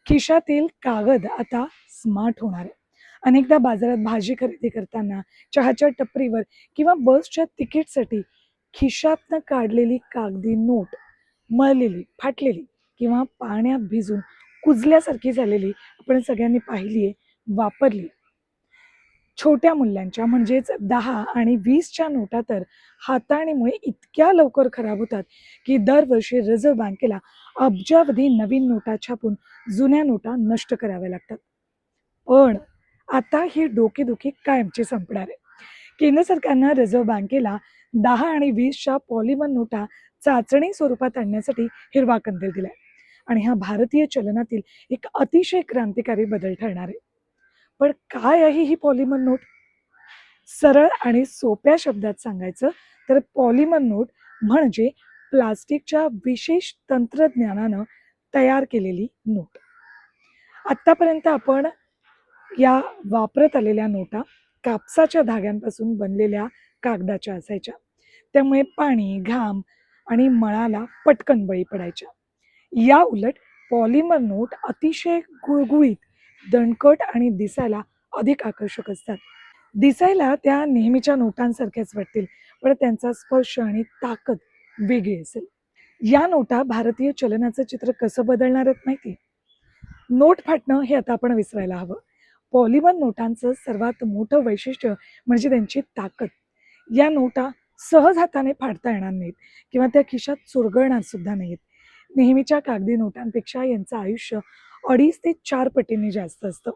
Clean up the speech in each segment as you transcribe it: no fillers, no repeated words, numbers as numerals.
खिशातील कागद आता स्मार्ट होणार आहे. अनेकदा बाजारात भाजी खरेदी करताना, चहाच्या टपरीवर किंवा बसच्या तिकीटसाठी खिशातनं काढलेली कागदी नोट मळलेली, फाटलेली किंवा पाण्यात भिजून कुजल्यासारखी झालेली आपण सगळ्यांनी पाहिली आहे, वापरली. छोट्या मूल्यांच्या म्हणजेच 10 आणि 20च्या नोटा तर हाताळणीमुळे इतक्या लवकर खराब होतात की दरवर्षी रिझर्व्ह बँकेला अब्जावधी नवीन नोटा छापून जुन्या नोटा नष्ट कराव्या लागतात. पण आता ही डोकेदुखी कायमची संपणार आहे. केंद्र सरकारनं रिझर्व्ह बँकेला 10 आणि 20च्या पॉलिमर नोटा चाचणी स्वरूपात आणण्यासाठी हिरवा कंदील दिलाय आणि हा भारतीय चलनातील एक अतिशय क्रांतिकारी बदल ठरणार आहे. पण काय आहे ही पॉलिमर नोट? सरळ आणि सोप्या शब्दात सांगायचं तर पॉलिमर नोट म्हणजे प्लास्टिकच्या विशेष तंत्रज्ञानानं तयार केलेली नोट. आत्तापर्यंत आपण या वापरत आलेल्या नोटा कापसाच्या धाग्यांपासून बनलेल्या कागदाच्या असायच्या. त्यामुळे पाणी, घाम आणि मळाला पटकन बळी पडायच्या. या उलट पॉलिमर नोट अतिशय गुळगुळीत, दणकट आणि दिसायला अधिक आकर्षक असतात. दिसायला त्या नेहमीच्या नोटांसारख्याच वाटतील, पण त्यांचा स्पर्श आणि ताकद वेगळी असेल. या नोटा भारतीय चलनाचं चित्र कसं बदलणार आहेत माहिती? नोट फाटणं हे आता आपण विसरायला हवं. पॉलिमर नोटांचं सर्वात मोठं वैशिष्ट्य म्हणजे त्यांची ताकद. या नोटा सहज हाताने फाडता येणार नाहीत किंवा त्या खिशात चुरगळणार सुद्धा नाहीत. नेहमीच्या कागदी नोटांपेक्षा यांचं आयुष्य 2.5 ते 4 पटींनी जास्त असतं.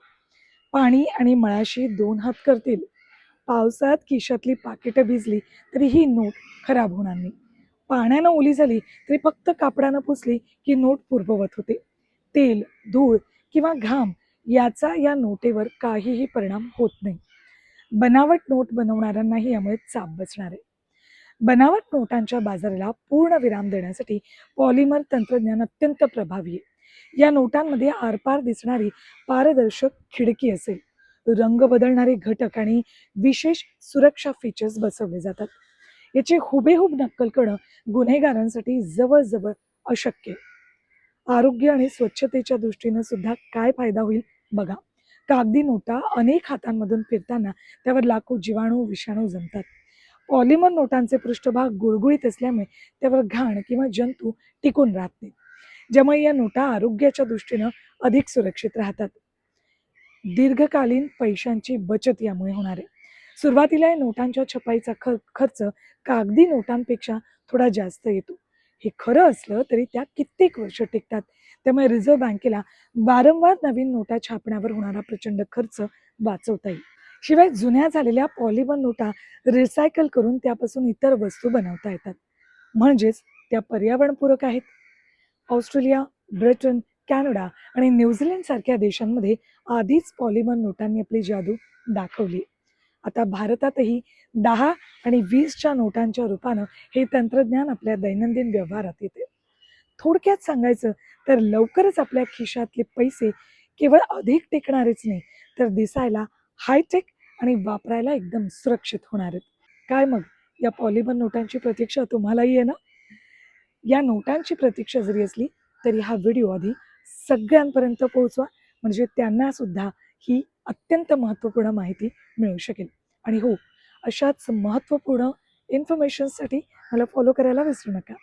पाणी आणि मळाशी 2 हात करतील. पावसात खिशातली पाकिटं भिजली तरी ही नोट खराब होणार नाही. पाण्यानं ओली झाली तरी फक्त कापडानं पुसली की नोट पूर्ववत होते. तेल, धूळ किंवा घाम याचा या नोटेवर काहीही परिणाम होत नाही. बनावट नोट बनवणाऱ्यांनाही यामुळे चाप बसणार आहे. बनावट नोटांच्या बाजाराला पूर्ण विराम देण्यासाठी पॉलिमर तंत्रज्ञान अत्यंत प्रभावी आहे. या नोटांमध्ये आरपार दिसणारी पारदर्शक खिडकी असेल, रंग बदलणारे घटक आणि विशेष सुरक्षा फीचर्स बसवले जातात. याची हुबेहूब नक्कल करणं गुन्हेगारांसाठी जवळजवळ अशक्य आहे. आरोग्य आणि स्वच्छतेच्या दृष्टीनं सुद्धा काय फायदा होईल बघा. कागदी नोटा अनेक हातांमधून फिरताना त्यावर लाखो जीवाणू, विषाणू जमतात. पॉलिमर नोटांचे पृष्ठभाग गुळगुळीत असल्यामुळे त्यावर घाण किंवा जंतू टिकून राहत नाहीत. ज्यामुळे या नोटा आरोग्याच्या दृष्टीनं अधिक सुरक्षित राहतात. दीर्घकालीन पैशांची बचत यामुळे होणार आहे. सुरुवातीला या नोटांच्या छपाईचा खर्च कागदी नोटांपेक्षा थोडा जास्त येतो. हे खरं असलं तरी त्या कित्येक वर्ष टिकतात. त्यामुळे रिझर्व्ह बँकेला वारंवार नवीन नोटा छापण्यावर होणारा प्रचंड खर्च वाचवता येईल. शिवाय जुन्या झालेल्या पॉलिमर नोटा रिसायकल करून त्यापासून इतर वस्तू बनवता येतात. म्हणजेच त्या पर्यावरणपूरक आहेत. ऑस्ट्रेलिया, ब्रिटन, कॅनडा आणि न्यूझीलंड सारख्या देशांमध्ये आधीच पॉलिमर नोटांनी आपली जादू दाखवली. आता भारतातही 10 आणि 20च्या नोटांच्या रूपानं हे तंत्रज्ञान आपल्या दैनंदिन व्यवहारात येते. थोडक्यात सांगायचं तर लवकरच आपल्या खिशातले पैसे केवळ अधिक टिकणारेच नाही, तर दिसायला हायटेक आणि वापरायला एकदम सुरक्षित होणार आहेत. काय मग या पॉलिमर नोटांची प्रतीक्षा तुम्हालाही आहे ना? या नोटांची प्रतीक्षा जरी असली तरी हा व्हिडिओ आधी सगळ्यांपर्यंत पोहोचवा, म्हणजे त्यांना सुद्धा ही अत्यंत महत्त्वपूर्ण माहिती मिळू शकेल. आणि हो, अशाच महत्त्वपूर्ण इन्फॉर्मेशनसाठी मला फॉलो करायला विसरू नका.